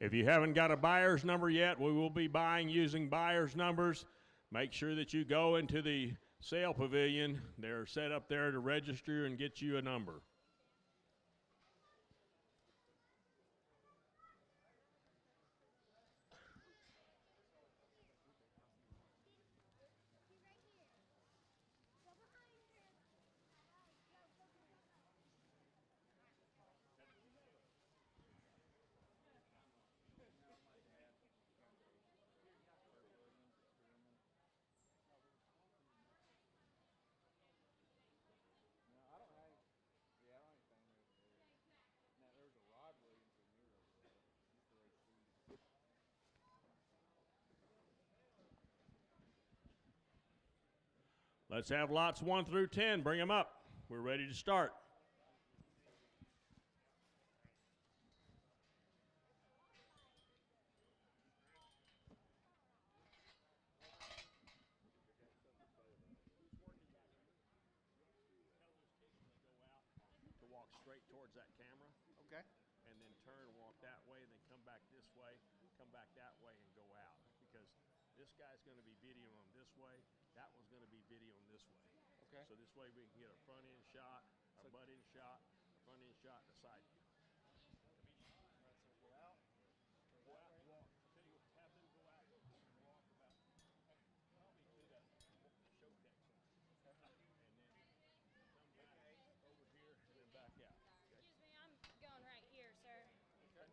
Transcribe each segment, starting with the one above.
If you haven't got a buyer's number yet, we will be buying using buyer's numbers. Make sure that you go into the sale pavilion. They're set up there to register and get you a number. Let's have lots 1 through 10. Bring them up. We're ready to start. To walk straight towards that camera. Okay. And then turn and walk that way, and then come back this way, come back that way, and go out. Because this guy's going to be videoing them this way. That one's going to be videoing this way. Okay. So this way we can get a front end shot, a butt end shot, a front end shot, and a side view. Go out. Go out. Walk. Have them go out. Walk about probably to the showcase. And then come back over here and then back out. Okay. Excuse me, I'm going right here, sir. Okay.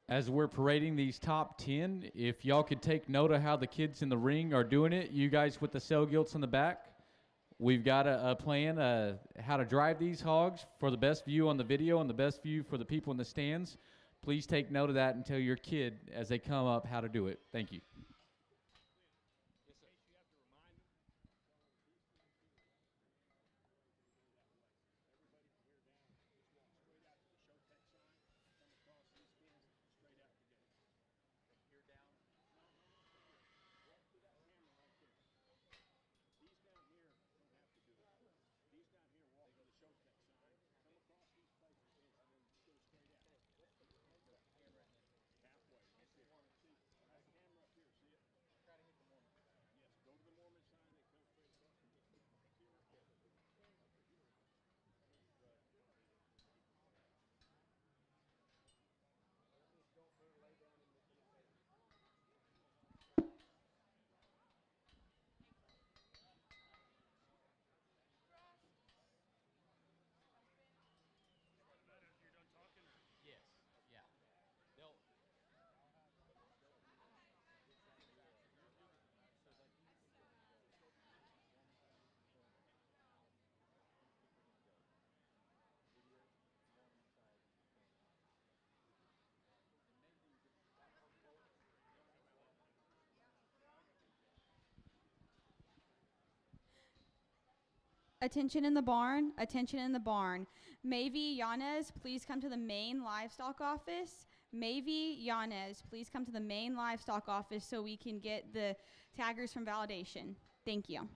As we're parading these top 10, if y'all could take note of how the kids in the ring are doing it, you guys with the cell gilts in the back, we've got a plan how to drive these hogs for the best view on the video and the best view for the people in the stands. Please take note of that and tell your kid as they come up how to do it. Thank you. Attention in the barn, attention in the barn. Maybe Yanez, please come to the main livestock office. Maybe Yanez, please come to the main livestock office so we can get the taggers from validation. Thank you.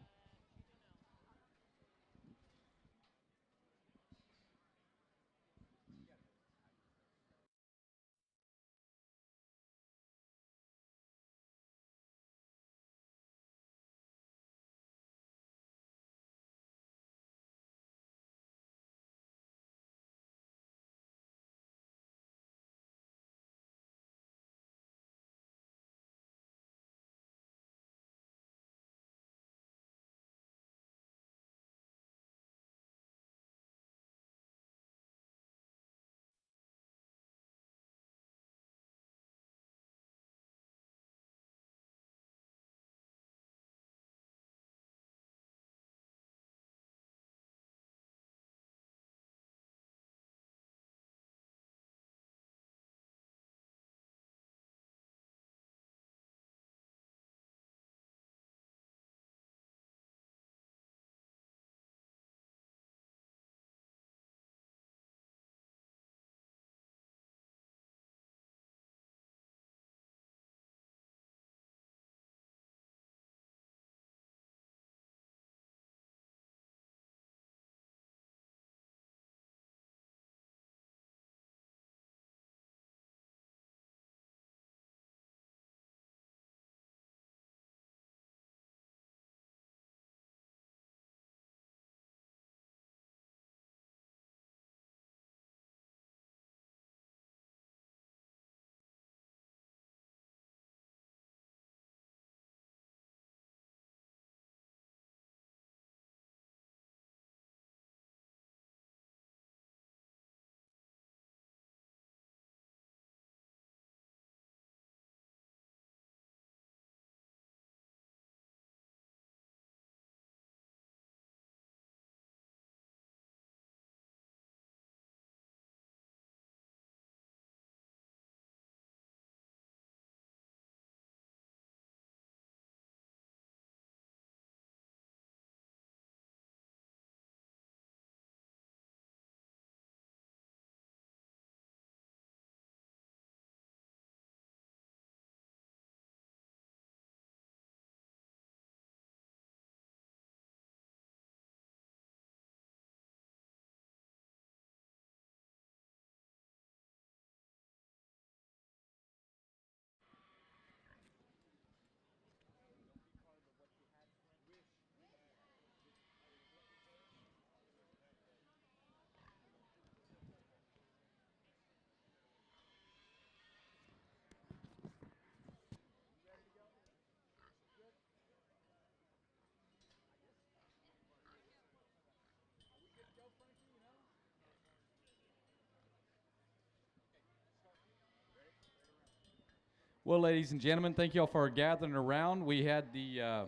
Well, ladies and gentlemen, thank you all for gathering around. We had the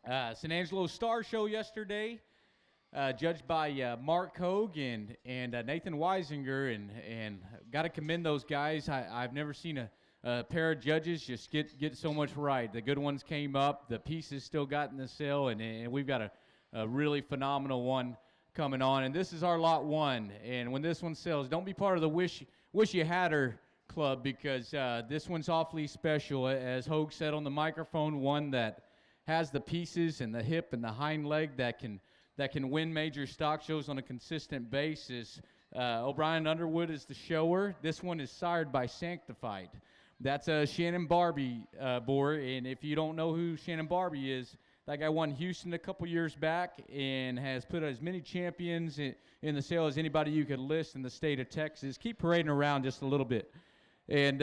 San Angelo Star Show yesterday, judged by Mark Hogue and Nathan Weisinger, and got to commend those guys. I've never seen a pair of judges just get so much right. The good ones came up, the pieces still got in the cell, and we've got a really phenomenal one coming on. And this is our lot one. And when this one sells, don't be part of the wish you had her club, because this one's awfully special. As Hogue said on the microphone, one that has the pieces and the hip and the hind leg that can win major stock shows on a consistent basis. O'Brien Underwood is the shower. This one is sired by Sanctified. That's a Shannon Barbie boar, and if you don't know who Shannon Barbie is, that guy won Houston a couple years back and has put as many champions in the sale as anybody you could list in the state of Texas. Keep parading around just a little bit. And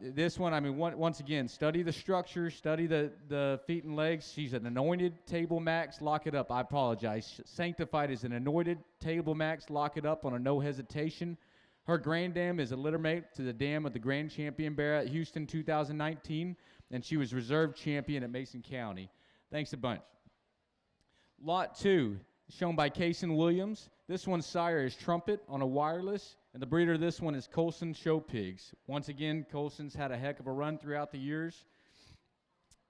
this one, I mean, once again, study the structure, study the feet and legs. She's an anointed table max. Lock it up. I apologize. Sanctified is an anointed table max. Lock it up on a no hesitation. Her grand dam is a littermate to the dam of the grand champion bear at Houston 2019, and she was reserve champion at Mason County. Thanks a bunch. Lot 2, shown by Kaysen Williams. This one's sire is Trumpet on a wireless, and the breeder of this one is Colson Show Pigs. Once again, Colson's had a heck of a run throughout the years.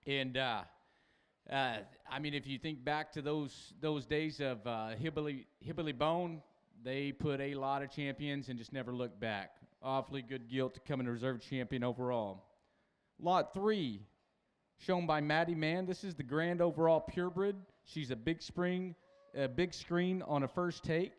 And, I mean, if you think back to those days of Hibbley Bone, they put a lot of champions and just never looked back. Awfully good Gilt to come in reserve champion overall. Lot 3, shown by Maddie Mann. This is the grand overall purebred. She's a big screen on a first take.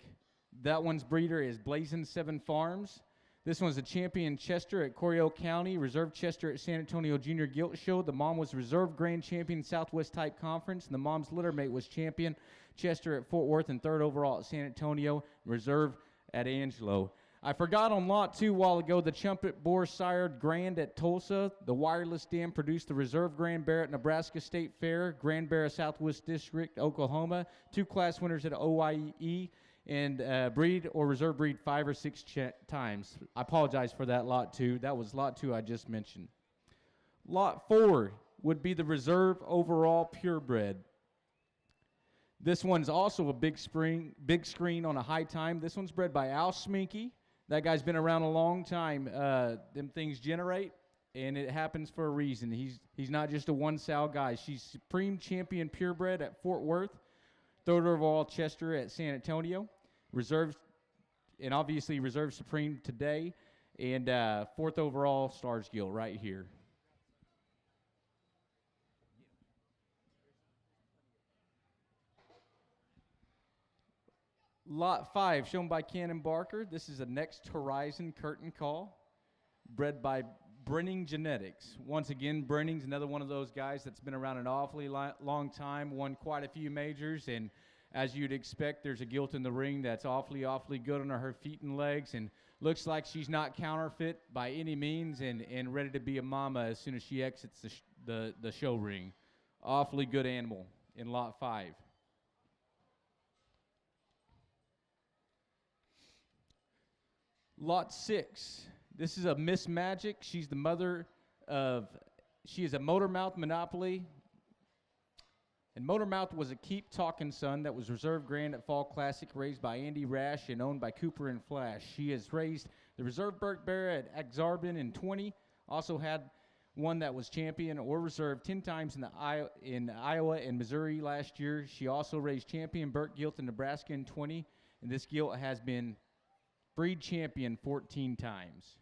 That one's breeder is Blazing 7 Farms. This one's a champion Chester at Corio County, reserve Chester at San Antonio Junior Gilt Show. The mom was reserve grand champion Southwest Type Conference, and the mom's littermate was champion Chester at Fort Worth and third overall at San Antonio, reserve at Angelo. I forgot on lot 2 a while ago, the Trumpet Boar sired Grand at Tulsa. The wireless dam produced the reserve Grand Bear at Nebraska State Fair, Grand Bear at Southwest District, Oklahoma, 2 class winners at OIE, and breed or reserve breed 5 or 6 times. I apologize for that lot 2. That was lot 2 I just mentioned. Lot 4 would be the reserve overall purebred. This one's also a big screen on a high time. This one's bred by Al Sminky. That guy's been around a long time. Them things generate, and it happens for a reason. He's not just a one-sow guy. She's supreme champion purebred at Fort Worth, third overall Chester at San Antonio, reserved, and obviously reserved supreme today, and fourth overall Stars Gilt right here. Lot 5, shown by Cannon Barker. This is a Next Horizon curtain call, bred by Brenning Genetics. Once again, Brenning's another one of those guys that's been around an awfully long time, won quite a few majors, and as you'd expect, there's a Gilt in the ring that's awfully good on her feet and legs, and looks like she's not counterfeit by any means, and ready to be a mama as soon as she exits the show ring. Awfully good animal in Lot 5. Lot 6, this is a Miss Magic. She's the mother of, she is a Motormouth Monopoly. And Motormouth was a keep talking son that was reserve grand at Fall Classic, raised by Andy Rash and owned by Cooper and Flash. She has raised the reserve Burke Bear at Exarban in 20, also had one that was champion or reserve 10 times in Iowa and Missouri last year. She also raised champion Burke Gilt in Nebraska in 20, and this Gilt has been breed champion 14 times.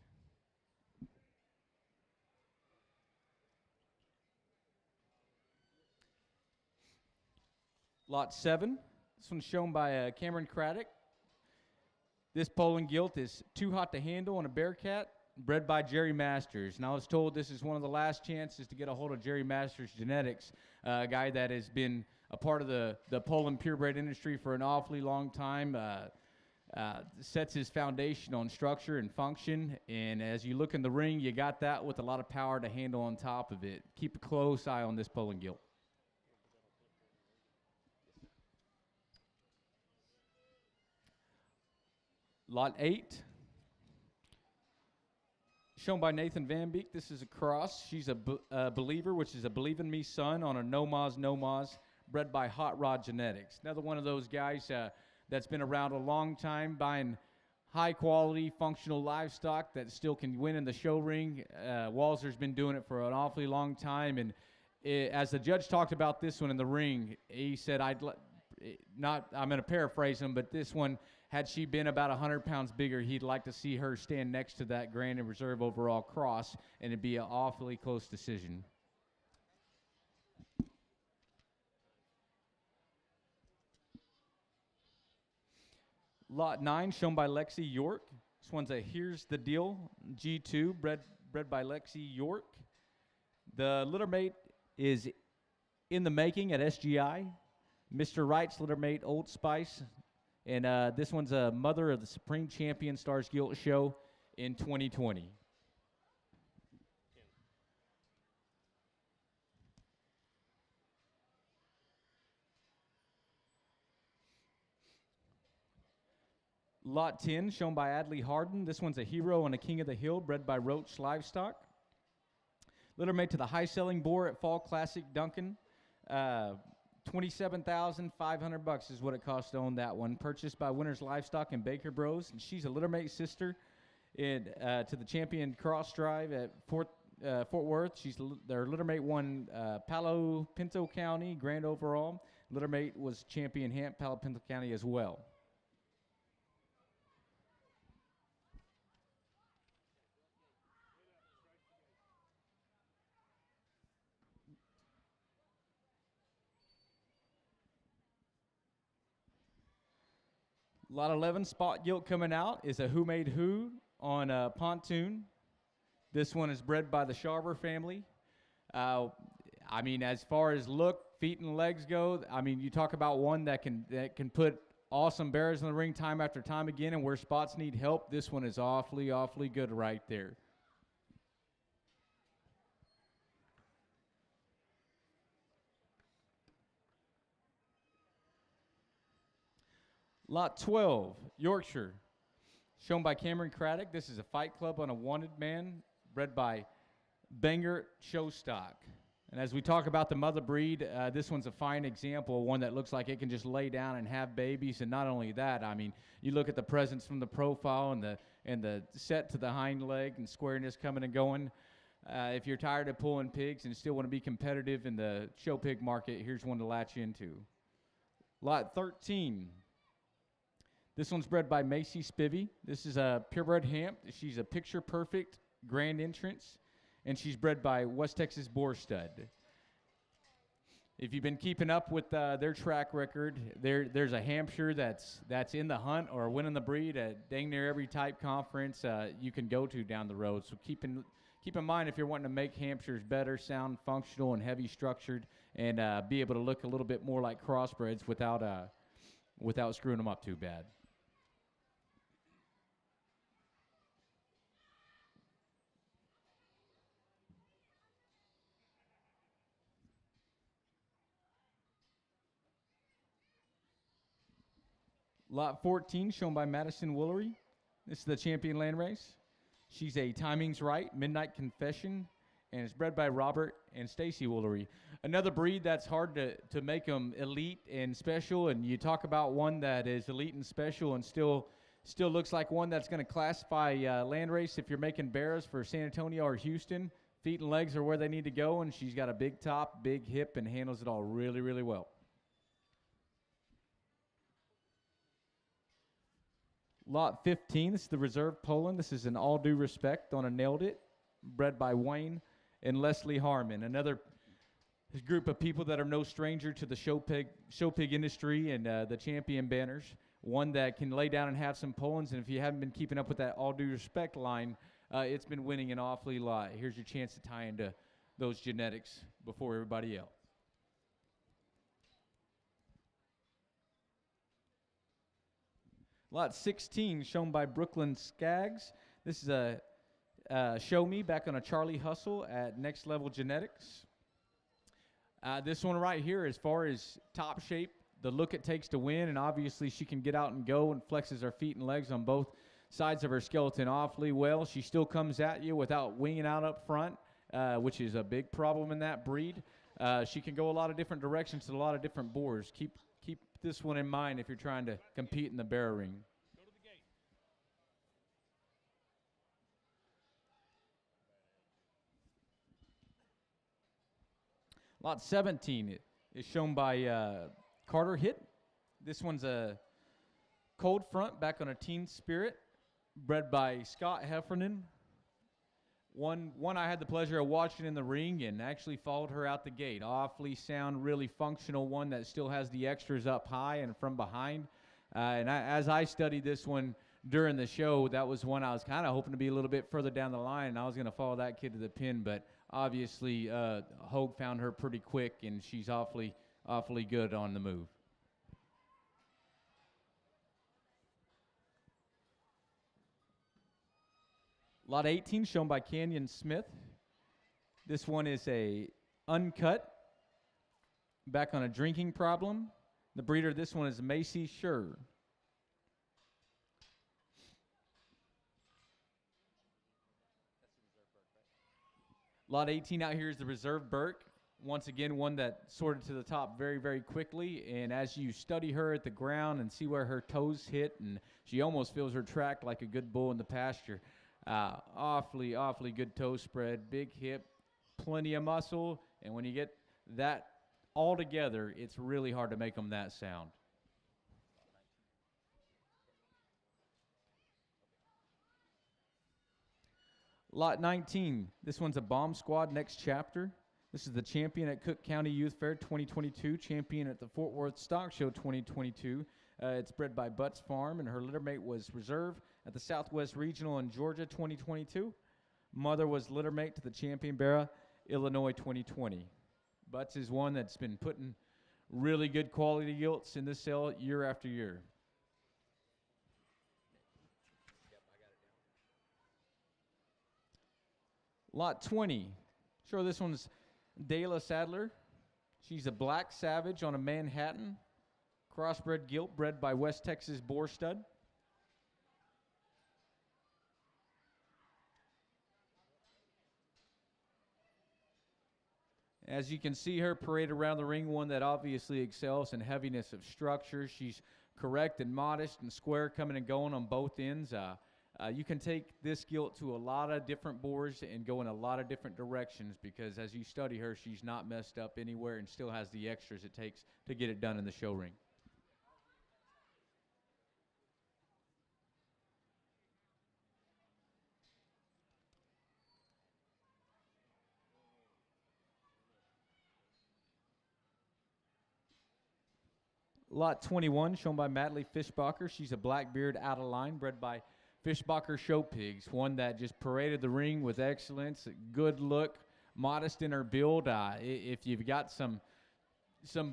Lot 7, this one's shown by Cameron Craddock. This Poland Gilt is too hot to handle on a Bearcat, bred by Jerry Masters. And I was told this is one of the last chances to get a hold of Jerry Masters Genetics, a guy that has been a part of the Poland purebred industry for an awfully long time. Sets his foundation on structure and function, and as you look in the ring, you got that with a lot of power to handle on top of it. Keep a close eye on this Poland Gilt. Lot 8, shown by Nathan Van Beek. This is a cross. She's a believer, which is a Believe in Me son on a No Moz, bred by Hot Rod Genetics. Another one of those guys that's been around a long time, buying high-quality, functional livestock that still can win in the show ring. Walzer's been doing it for an awfully long time, and as the judge talked about this one in the ring, he said, I'm going to paraphrase him, but this one, had she been about 100 pounds bigger, he'd like to see her stand next to that Grand and Reserve overall cross, and it'd be an awfully close decision. Lot 9, shown by Lexi York. This one's a Here's the Deal G2, bred by Lexi York. The littermate is in the making at SGI. Mr. Wright's littermate, Old Spice. And this one's a mother of the Supreme Champion Stars Gilt show in 2020. Lot 10, shown by Adley Harden. This one's a Hero and a King of the Hill, bred by Roach Livestock. Littermate to the high-selling boar at Fall Classic Duncan. $27,500 is what it costs to own that one. Purchased by Winners Livestock and Baker Bros. And she's a littermate sister to the Champion Cross Drive at Fort Worth. She's their littermate won Palo Pinto County grand overall. Littermate was champion Hamp Palo Pinto County as well. Lot 11, spot gilt coming out, is a Who Made Who on Pontoon. This one is bred by the Sharber family. I mean, as far as look, feet, and legs go, I mean, you talk about one that can put awesome bears in the ring time after time again, and where spots need help, this one is awfully, awfully good right there. Lot 12, Yorkshire, shown by Cameron Craddock. This is a Fight Club on a Wanted Man, bred by Banger Showstock. And as we talk about the mother breed, this one's a fine example, one that looks like it can just lay down and have babies. And not only that, I mean, you look at the presence from the profile and the set to the hind leg and squareness coming and going. If you're tired of pulling pigs and still want to be competitive in the show pig market, here's one to latch into. Lot 13. This one's bred by Macy Spivey. This is a purebred Hamp. She's a picture-perfect grand entrance, and she's bred by West Texas Boar Stud. If you've been keeping up with their track record, there's a Hampshire that's in the hunt or winning the breed at dang near every type conference you can go to down the road. So keep in mind if you're wanting to make Hampshires better, sound, functional, and heavy structured, and be able to look a little bit more like crossbreds without screwing them up too bad. Lot 14, shown by Madison Woolery. This is the Champion Land Race. She's a Timing's Right, Midnight Confession, and it's bred by Robert and Stacy Woolery. Another breed that's hard to make them elite and special, and you talk about one that is elite and special and still looks like one that's going to classify land race if you're making bears for San Antonio or Houston. Feet and legs are where they need to go, and she's got a big top, big hip, and handles it all really, really well. Lot 15, this is the Reserve Poland. This is an All Due Respect on a Nailed It, bred by Wayne and Leslie Harmon. Another group of people that are no stranger to the show pig industry and the champion banners. One that can lay down and have some Polands, and if you haven't been keeping up with that All Due Respect line, it's been winning an awfully lot. Here's your chance to tie into those genetics before everybody else. Lot 16, shown by Brooklyn Skaggs. This is a Show Me back on a Charlie Hustle at Next Level Genetics. This one right here, as far as top shape, the look it takes to win, and obviously she can get out and go and flexes her feet and legs on both sides of her skeleton awfully well. She still comes at you without winging out up front, which is a big problem in that breed. She can go a lot of different directions to a lot of different boars. Keep this one in mind if you're trying to compete in the barrow ring. Go to the gate. Lot 17 is shown by Carter Hitt. This one's a cold front back on a teen spirit, bred by Scott Heffernan. One I had the pleasure of watching in the ring and actually followed her out the gate. Awfully sound, really functional one that still has the extras up high and from behind. As I studied this one during the show, that was one I was kind of hoping to be a little bit further down the line, and I was going to follow that kid to the pin, but obviously Hogue found her pretty quick, and she's awfully good on the move. Lot 18 shown by Canyon Smith. This one is a uncut, back on a drinking problem. The breeder of this one is Macy Scher. Lot 18 out here is the Reserve Burke. Once again, one that sorted to the top very, very quickly. And as you study her at the ground and see where her toes hit, and she almost feels her track like a good bull in the pasture. Awfully good toe spread, big hip, plenty of muscle. And when you get that all together, it's really hard to make them that sound. Lot 19, this one's a Bomb Squad next chapter. This is the champion at Cook County Youth Fair 2022, champion at the Fort Worth Stock Show 2022. It's bred by Butts Farm, and her littermate was reserve at the Southwest Regional in Georgia 2022. Mother was littermate to the Champion Barra, Illinois 2020. Butts is one that's been putting really good quality gilts in this sale year after year. Lot 20. Sure, this one's Dayla Sadler. She's a black savage on a Manhattan. Crossbred gilt bred by West Texas Boar Stud. As you can see her parade around the ring, one that obviously excels in heaviness of structure. She's correct and modest and square coming and going on both ends. You can take this gilt to a lot of different boars and go in a lot of different directions because as you study her, she's not messed up anywhere and still has the extras it takes to get it done in the show ring. Lot 21, shown by Madely Fishbacher. She's a Blackbeard out of line, bred by Fishbacher Show Pigs, one that just paraded the ring with excellence, good look, modest in her build. If you've got some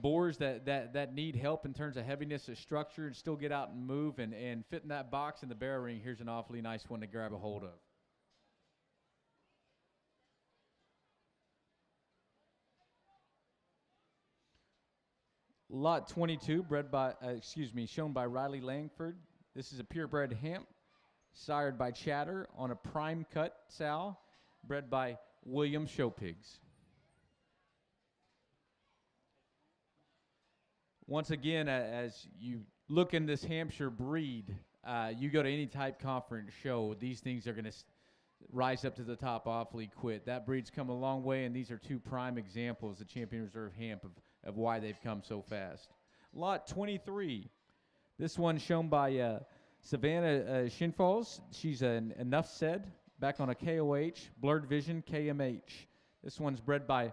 boars that need help in terms of heaviness of structure and still get out and move and fit in that box in the barrow ring, here's an awfully nice one to grab a hold of. Lot 22, shown by Riley Langford. This is a purebred Hamp, sired by Chatter on a prime cut sow, bred by William Show Pigs. Once again, as you look in this Hampshire breed, you go to any type conference show, these things are going to rise up to the top awfully quick. That breed's come a long way, and these are two prime examples, the Champion Reserve Hamp, of why they've come so fast. Lot 23, this one shown by Savannah Shinfalls. She's an Enough Said, back on a KOH, Blurred Vision KMH. This one's bred by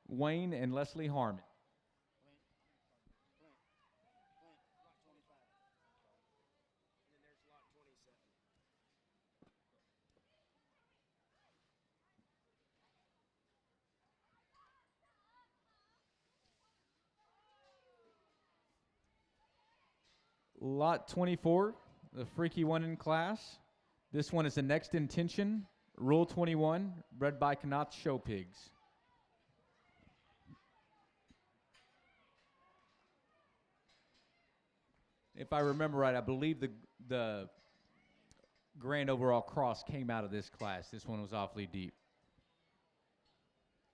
Wayne and Leslie Harmon. Lot 24, the freaky one in class. This one is the Next Intention, Rule 21, bred by Knath Show Pigs. If I remember right, I believe the grand overall cross came out of this class. This one was awfully deep.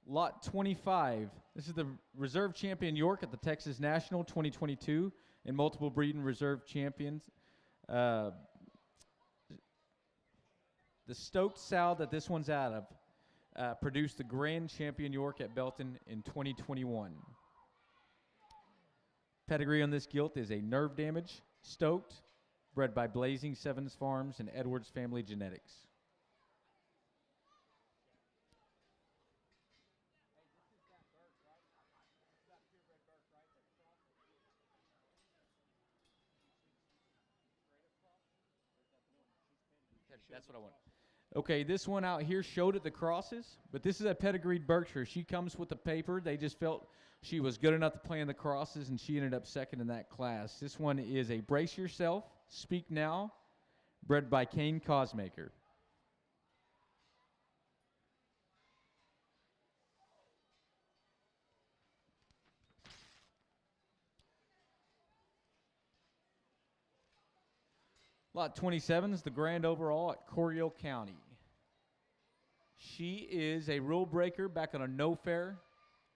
Lot 25. This is the reserve champion York at the Texas National 2022 and multiple breeding reserve champions. The stoked sow that this one's out of produced the grand champion York at Belton in 2021. Pedigree on this gilt is a nerve damage, stoked, bred by Blazing Sevens Farms and Edwards Family Genetics. That's what I want. Okay, this one out here showed at the crosses, but this is a pedigreed Berkshire. She comes with the paper. They just felt she was good enough to play in the crosses, and she ended up second in that class. This one is a Brace Yourself, Speak Now, bred by Kane Cosmaker. Lot 27 is the grand overall at Coryell County. She is a rule breaker back on a no fair,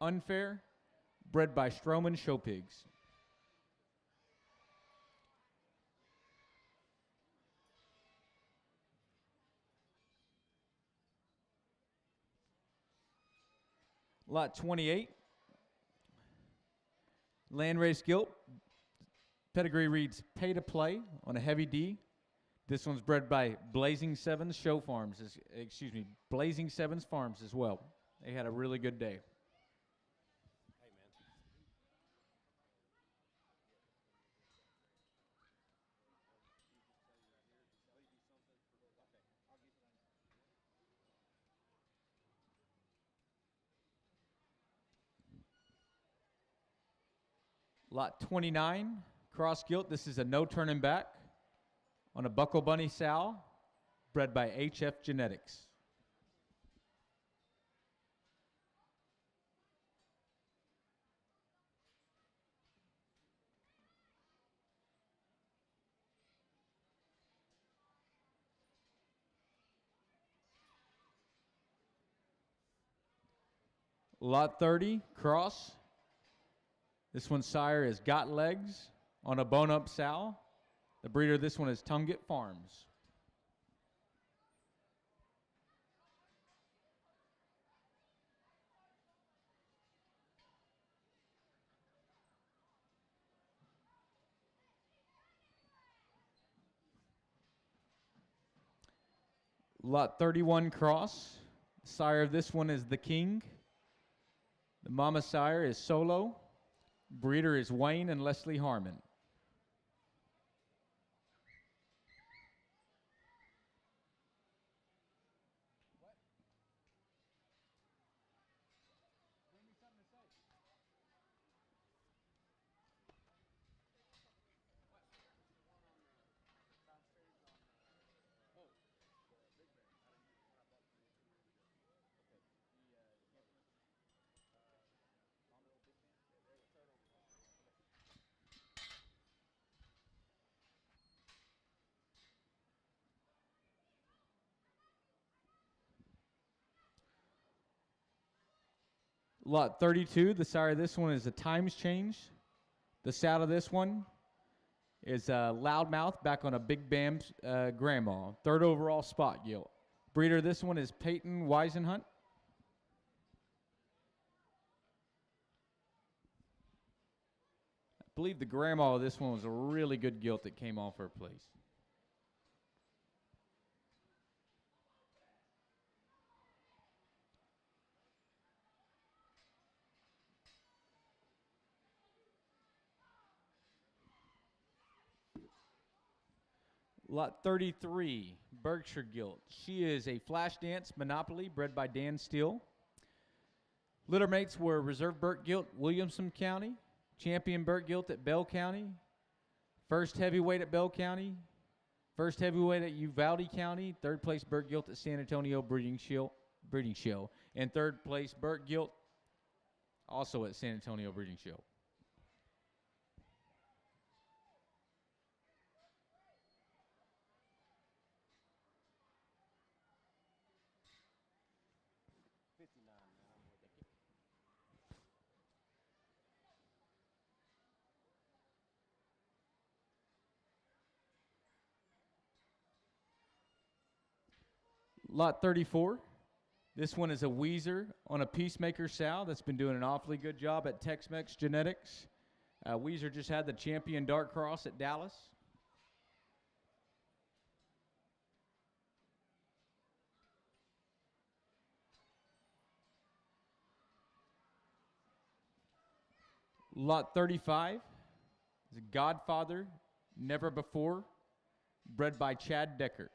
unfair, bred by Stroman Show Pigs. Lot 28, Landrace Gilt. Pedigree reads Pay to Play on a heavy D. This one's bred by Blazing Sevens Show Farms, Blazing Sevens Farms as well. They had a really good day. Hey, man. Lot 29, Cross Gilt. This is a no turning back on a Buckle Bunny sow, bred by HF Genetics. Lot 30, Cross. This one's sire is Got Legs on a bone-up sow. The breeder of this one is Tumget Farms. Lot 31, Cross. The sire of this one is The King. The mama sire is Solo. Breeder is Wayne and Leslie Harmon. Lot 32, the sire of this one is a Times Change. The sow of this one is Loudmouth back on a Big Bam's grandma. Third overall spot gilt. Breeder of this one is Peyton Weisenhunt. I believe the grandma of this one was a really good gilt that came off her place. Lot 33, Berkshire Gilt. She is a Flash Dance Monopoly bred by Dan Steele. Littermates were Reserve Burt Gilt, Williamson County, Champion Burt Gilt at Bell County, First Heavyweight at Bell County, First Heavyweight at Uvalde County, Third Place Burt Gilt at San Antonio Breeding Show, and Third Place Burt Gilt also at San Antonio Breeding Show. Lot 34. This one is a Weezer on a Peacemaker sow that's been doing an awfully good job at Tex-Mex Genetics. Weezer just had the champion dark cross at Dallas. Lot 35 is a Godfather, never before, bred by Chad Decker.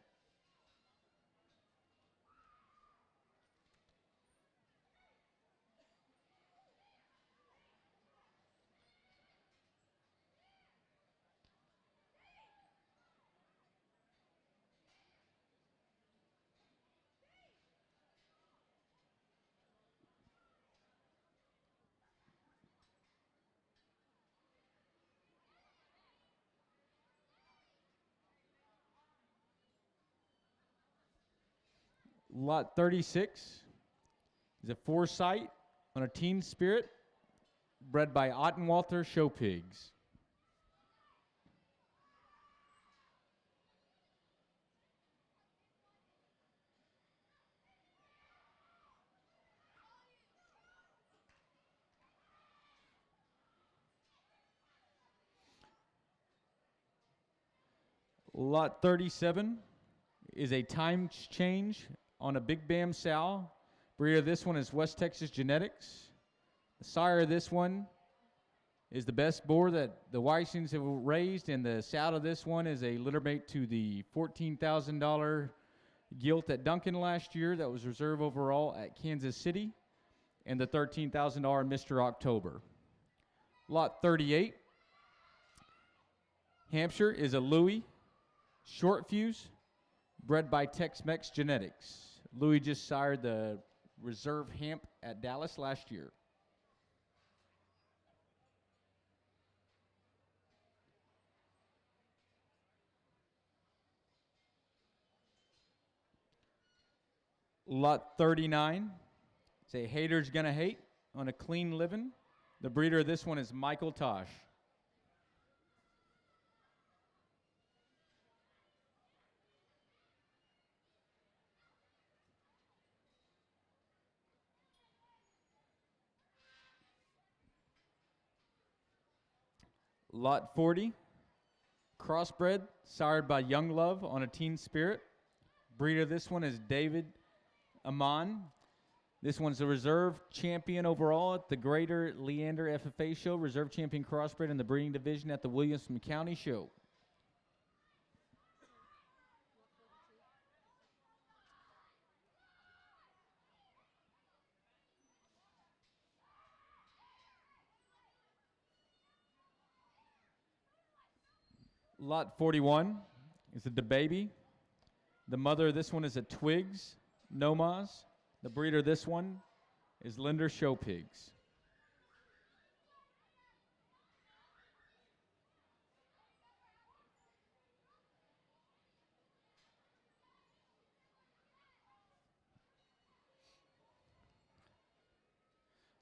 Lot 36 is a Foresight on a Teen Spirit, bred by Ottenwalter Show Pigs. Lot 37 is a time change on a Big Bam sow. Breeder of this one is West Texas Genetics. The sire of this one is the best boar that the Weissings have raised, and the sow of this one is a littermate to the $14,000 Gilt at Duncan last year that was reserve overall at Kansas City, and the $13,000 Mr. October. Lot 38, Hampshire, is a Louis short fuse, bred by Tex-Mex Genetics. Louis just sired the reserve Hamp at Dallas last year. Lot 39, it's a Haters Gonna Hate on a Clean Living. The breeder of this one is Michael Tosh. Lot 40, crossbred, sired by Young Love on a Teen Spirit. Breeder of this one is David Amon. This one's a reserve champion overall at the Greater Leander FFA Show, reserve champion crossbred in the breeding division at the Williamson County Show. Lot 41 is the DeBaby. The mother of this one is a Twigs Nomaz. The breeder of this one is Linder Show Pigs.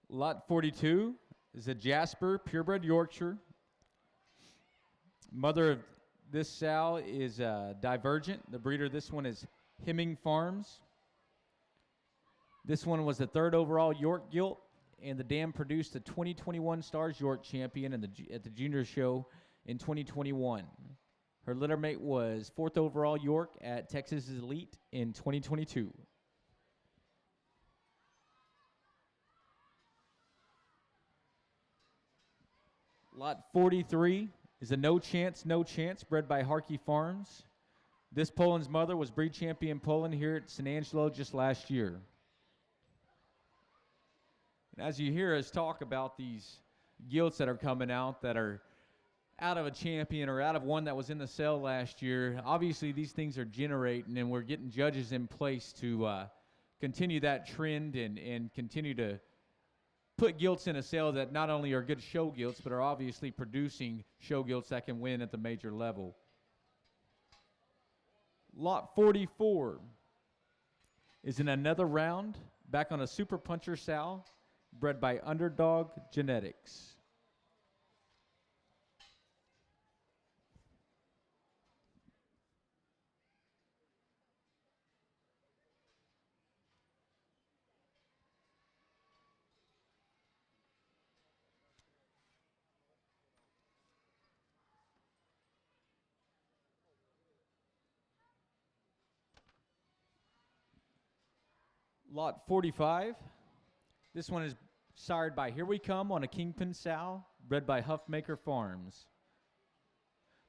Lot 42 is a Jasper purebred Yorkshire. Mother of this sow is Divergent. The breeder of this one is Hemming Farms. This one was the 3rd overall York Gilt, and the dam produced the 2021 Stars York champion at the junior show in 2021. Her littermate was 4th overall York at Texas Elite in 2022. Lot 43 is a No Chance bred by Harkey Farms. This Poland's mother was breed champion Poland here at San Angelo just last year. And as you hear us talk about these gilts that are coming out that are out of a champion or out of one that was in the sale last year, obviously these things are generating, and we're getting judges in place to continue that trend and continue to put gilts in a sale that not only are good show gilts, but are obviously producing show gilts that can win at the major level. Lot 44 is in another round back on a Super Puncher sow, bred by Underdog Genetics. Lot 45. This one is sired by Here We Come on a Kingpin sow, bred by Huffmaker Farms.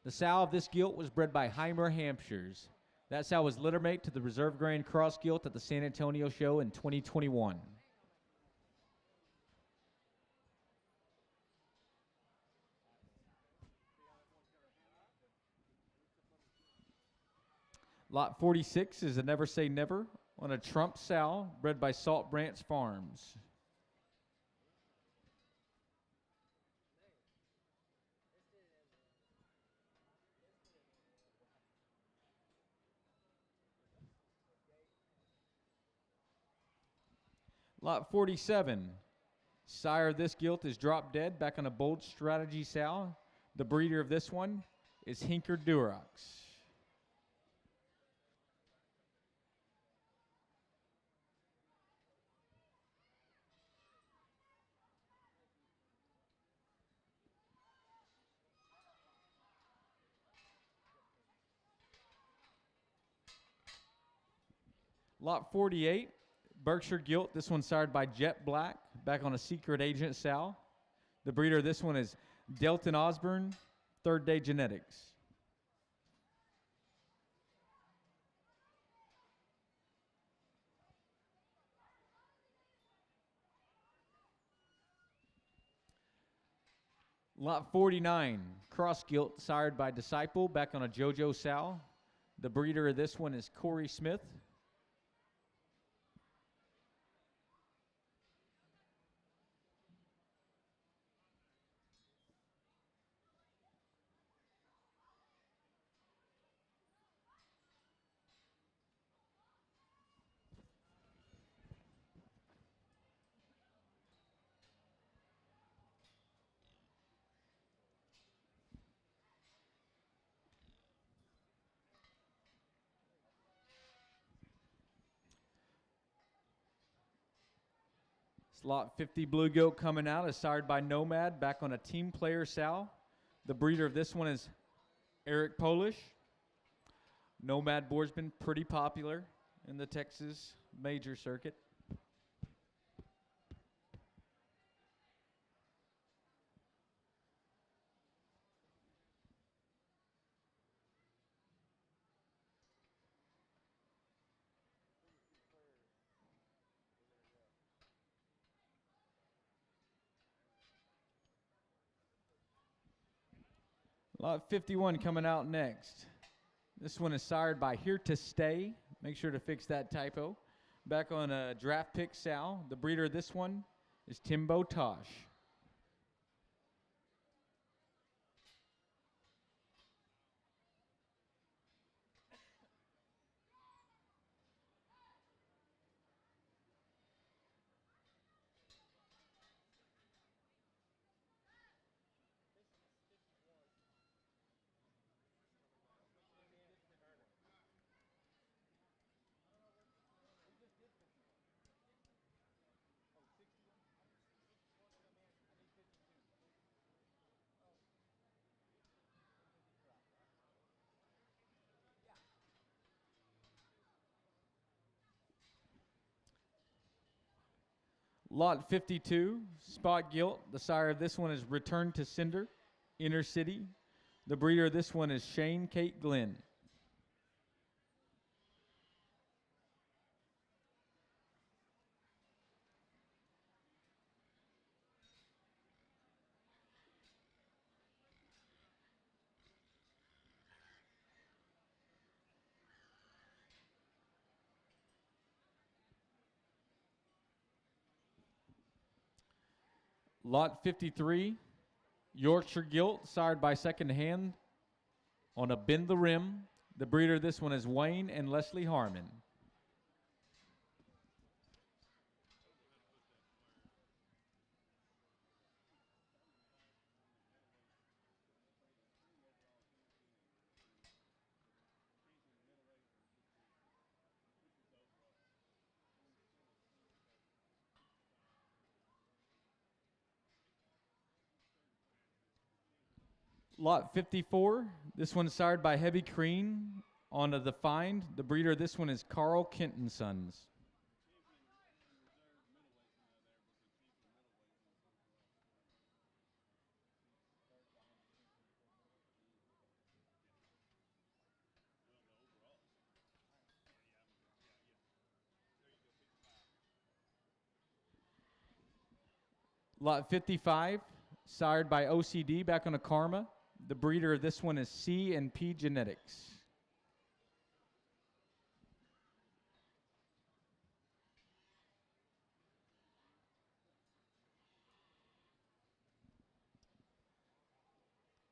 The sow of this gilt was bred by Heimer Hampshires. That sow was littermate to the Reserve Grand Cross gilt at the San Antonio show in 2021. Lot 46 is a Never Say Never on a Trump sow bred by Salt Branch Farms. Lot 47. Sire of this gilt is Drop Dead back on a Bold Strategy sow. The breeder of this one is Hinker Durox. Lot 48, Berkshire Gilt. This one's sired by Jet Black, back on a Secret Agent sow. The breeder of this one is Delton Osborne, Third Day Genetics. Lot 49, Cross Gilt, sired by Disciple, back on a JoJo sow. The breeder of this one is Corey Smith. Lot 50 Blue Gilt coming out is sired by Nomad, back on a Team Player sow. The breeder of this one is Eric Polish. Nomad boar's been pretty popular in the Texas major circuit. Lot 51 coming out next. This one is sired by Here to Stay. Make sure to fix that typo. Back on a draft pick sow. The breeder of this one is Timbo Tosh. Lot 52, Spot Gilt. The sire of this one is Return to Cinder, Inner City. The breeder of this one is Shane Kate Glenn. Lot 53, Yorkshire Gilt, sired by Second Hand on a Bend the Rim. The breeder of this one is Wayne and Leslie Harmon. Lot 54. This one's sired by Heavy Crean on a defined. The breeder of this one is Carl Kenton Sons. Lot 55, sired by OCD, back on a Karma. The breeder of this one is C and P Genetics.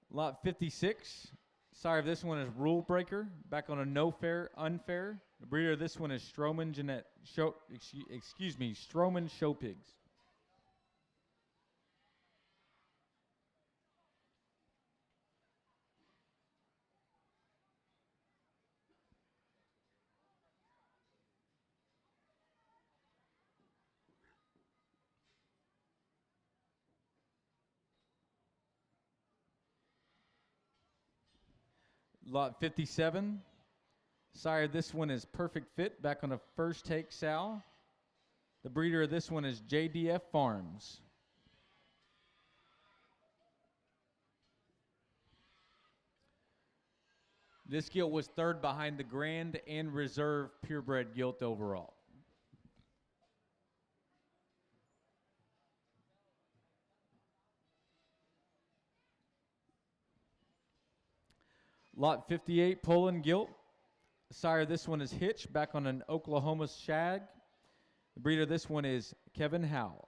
Lot 56, sire of this one is Rule Breaker, back on a No Fair Unfair. The breeder of this one is Stroman Stroman Show Pigs. Lot 57, sire, this one is Perfect Fit, back on a First Take Sow. The breeder of this one is JDF Farms. This gilt was third behind the Grand and Reserve Purebred gilt overall. Lot 58, Poland gilt. Sire, this one is Hitch, back on an Oklahoma Shag. The breeder of this one is Kevin Howell.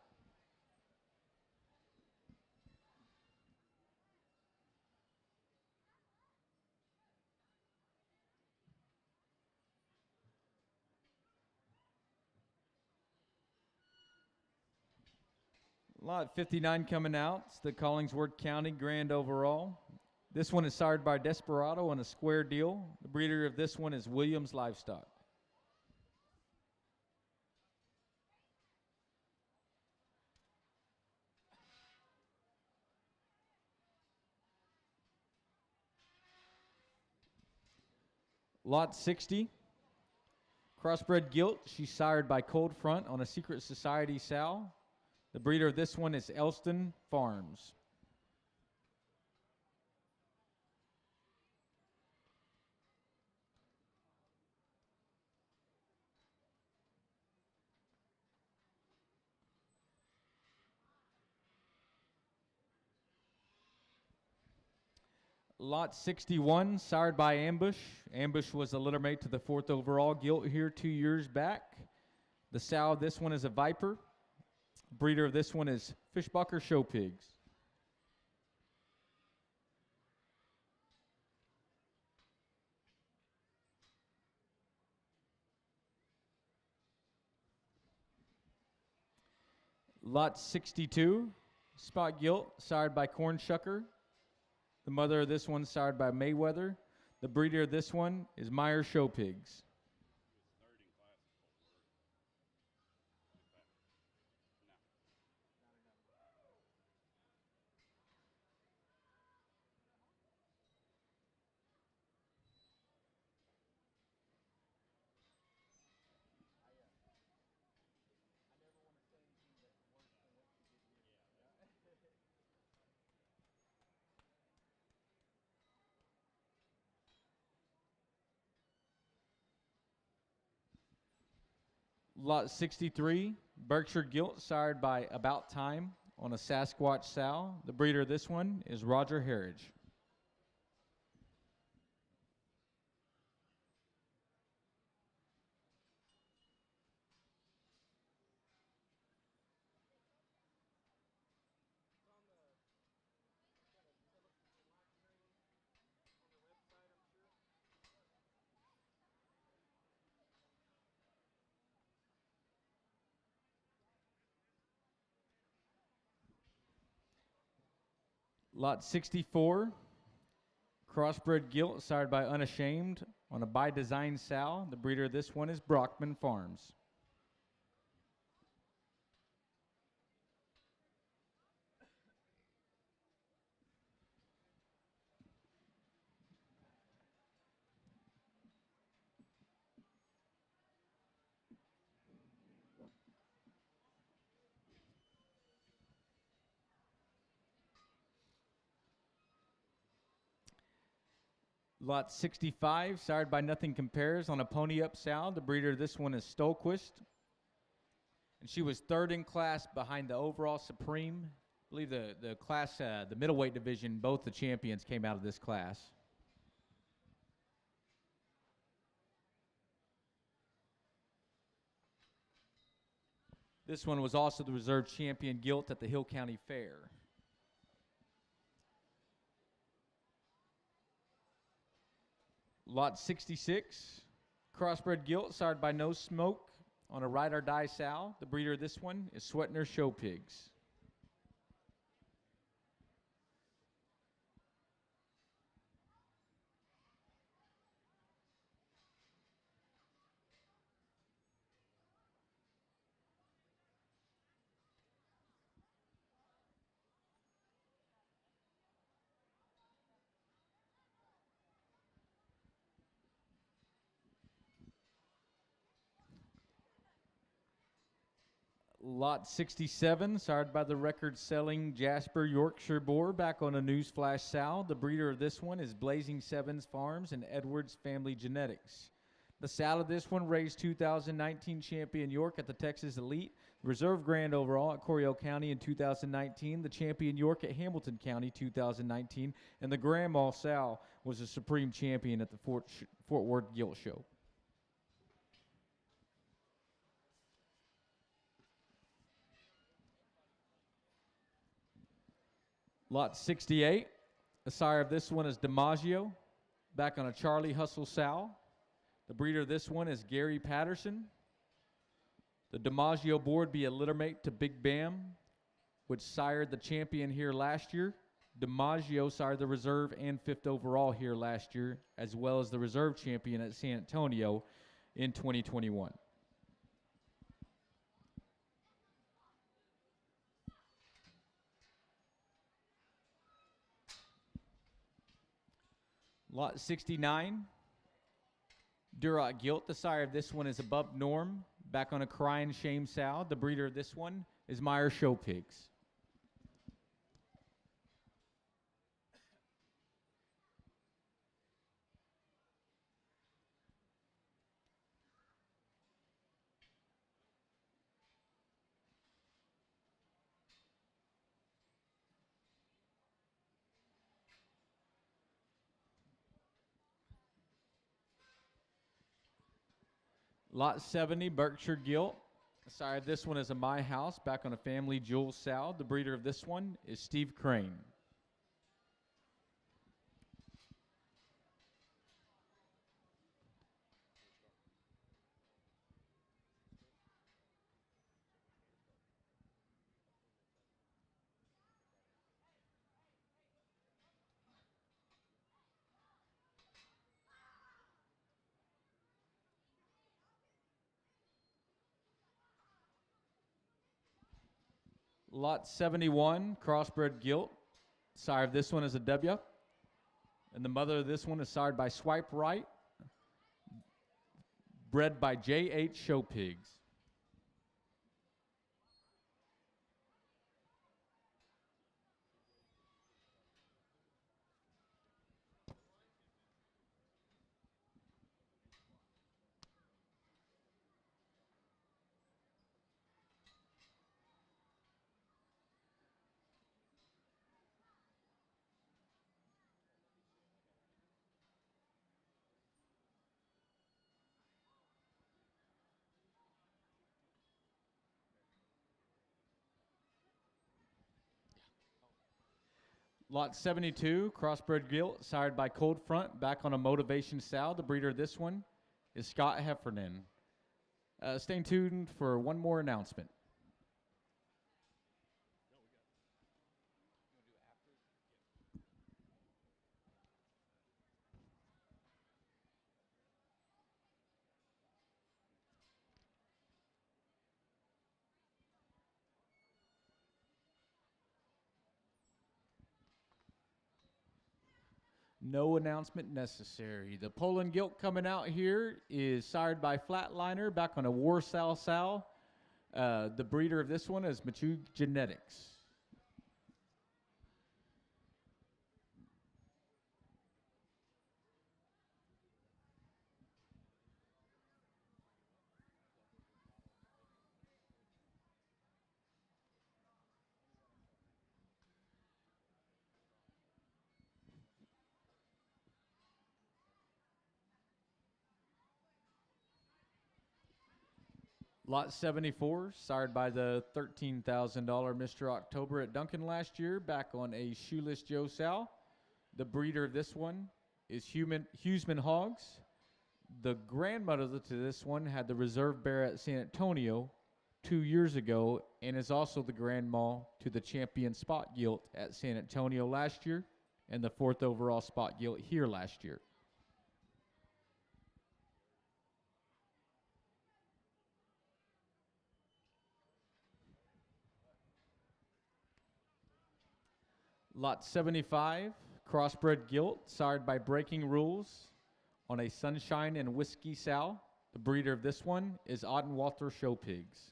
Lot 59 coming out. It's the Collingsworth County Grand overall. This one is sired by Desperado on a square deal. The breeder of this one is Williams Livestock. Lot 60, crossbred gilt. She's sired by Cold Front on a Secret Society sow. The breeder of this one is Elston Farms. Lot 61, sired by Ambush. Ambush was a littermate to the 4th overall gilt here 2 years back. The sow of this one is a Viper. Breeder of this one is Fishbacher Show Pigs. Lot 62, spot gilt, sired by Cornshucker. The mother of this one sired by Mayweather. The breeder of this one is Meyer Show Pigs. Lot 63, Berkshire Gilt, sired by About Time on a Sasquatch sow. The breeder of this one is Roger Harridge. Lot 64, crossbred gilt, sired by Unashamed on a by design sow. The breeder of this one is Brockman Farms. Lot 65, sired by Nothing Compares on a pony up sow. The breeder of this one is Stolquist. And she was third in class behind the overall supreme. I believe the class, the middleweight division, both the champions came out of this class. This one was also the reserve champion Gilt at the Hill County Fair. Lot 66, crossbred Gilt, sired by No Smoke on a ride or die sow. The breeder of this one is Sweatner Show Pigs. Lot 67, sired by the record-selling Jasper Yorkshire Boar, back on a Newsflash sow. The breeder of this one is Blazing Sevens Farms and Edwards Family Genetics. The sow of this one raised 2019 champion York at the Texas Elite, reserve grand overall at Coryell County in 2019, the champion York at Hamilton County 2019, and the grandma sow was a supreme champion at the Fort Worth Gilt Show. Lot 68, the sire of this one is DiMaggio, back on a Charlie Hustle sow. The breeder of this one is Gary Patterson. The DiMaggio board be a littermate to Big Bam, which sired the champion here last year. DiMaggio sired the reserve and fifth overall here last year, as well as the reserve champion at San Antonio in 2021. Lot 69, Duroc Gilt. The sire of this one is Above Norm, back on a Crying Shame sow. The breeder of this one is Meyer Show Pigs. Lot 70, Berkshire Gilt. The sire of this one is a My House, back on a Family Jewel sow. The breeder of this one is Steve Crane. Lot 71, Crossbred Gilt. Sire of this one is a W. And the mother of this one is sired by Swipe Right, bred by J.H. Show Pigs. Lot 72, Crossbred Gilt, sired by Cold Front, back on a Motivation sow. The breeder of this one is Scott Heffernan. Stay tuned for one more announcement. No announcement necessary. The Poland Gilt coming out here is sired by Flatliner, back on a Warsaw sow. The breeder of this one is Machu Genetics. Lot 74, sired by the $13,000 Mr. October at Duncan last year, back on a shoeless Joe Sow. The breeder of this one is Huseman Hogs. The grandmother to this one had the reserve bear at San Antonio 2 years ago and is also the grandma to the champion spot gilt at San Antonio last year and the 4th overall spot gilt here last year. Lot 75, crossbred gilt, sired by Breaking Rules on a Sunshine and Whiskey sow. The breeder of this one is Ottenwalter Show Pigs.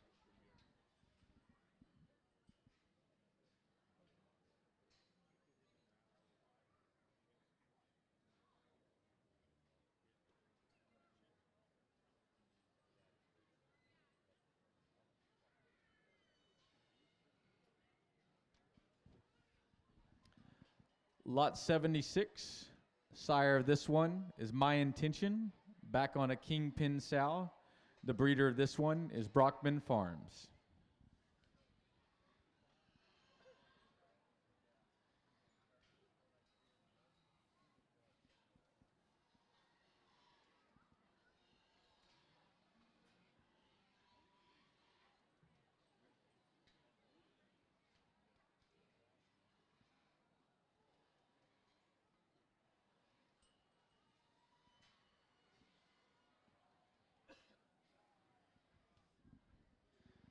Lot 76, sire of this one is My Intention, back on a Kingpin sow. The breeder of this one is Brockman Farms.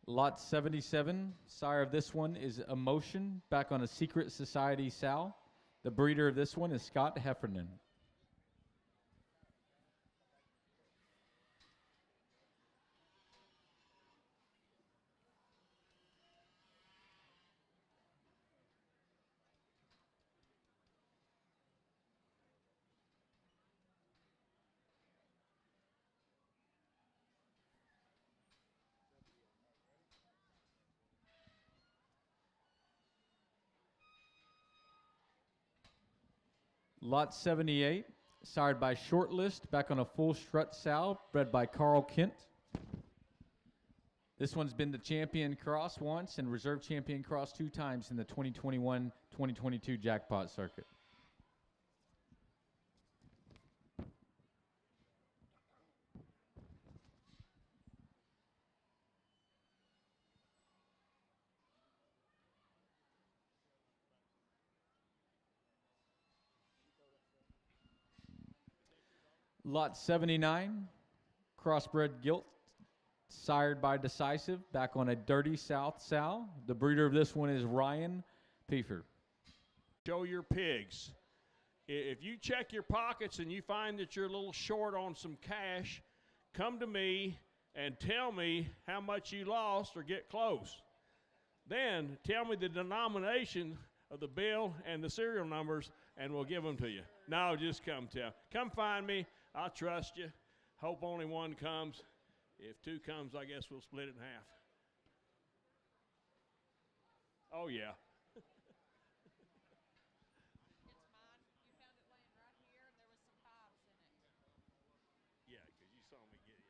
Lot 77, sire of this one is Emotion, back on a Secret Society sow. The breeder of this one is Scott Heffernan. Lot 78, sired by Shortlist, back on a full strut sow, bred by Carl Kent. This one's been the champion cross once and reserve champion cross 2 times in the 2021-2022 jackpot circuit. Lot 79, crossbred gilt, sired by Decisive, back on a Dirty South sow. The breeder of this one is Ryan Pfeiffer. Show your pigs. If you check your pockets and you find that you're a little short on some cash, come to me and tell me how much you lost or get close. Then tell me the denomination of the bill and the serial numbers, and we'll give them to you. No, just come find me. I'll trust you. Hope only one comes. If 2 comes, I guess we'll split it in half. Oh, yeah. It's mine. You found it laying right here, and there was some 5s in it. Yeah, because you saw me get it.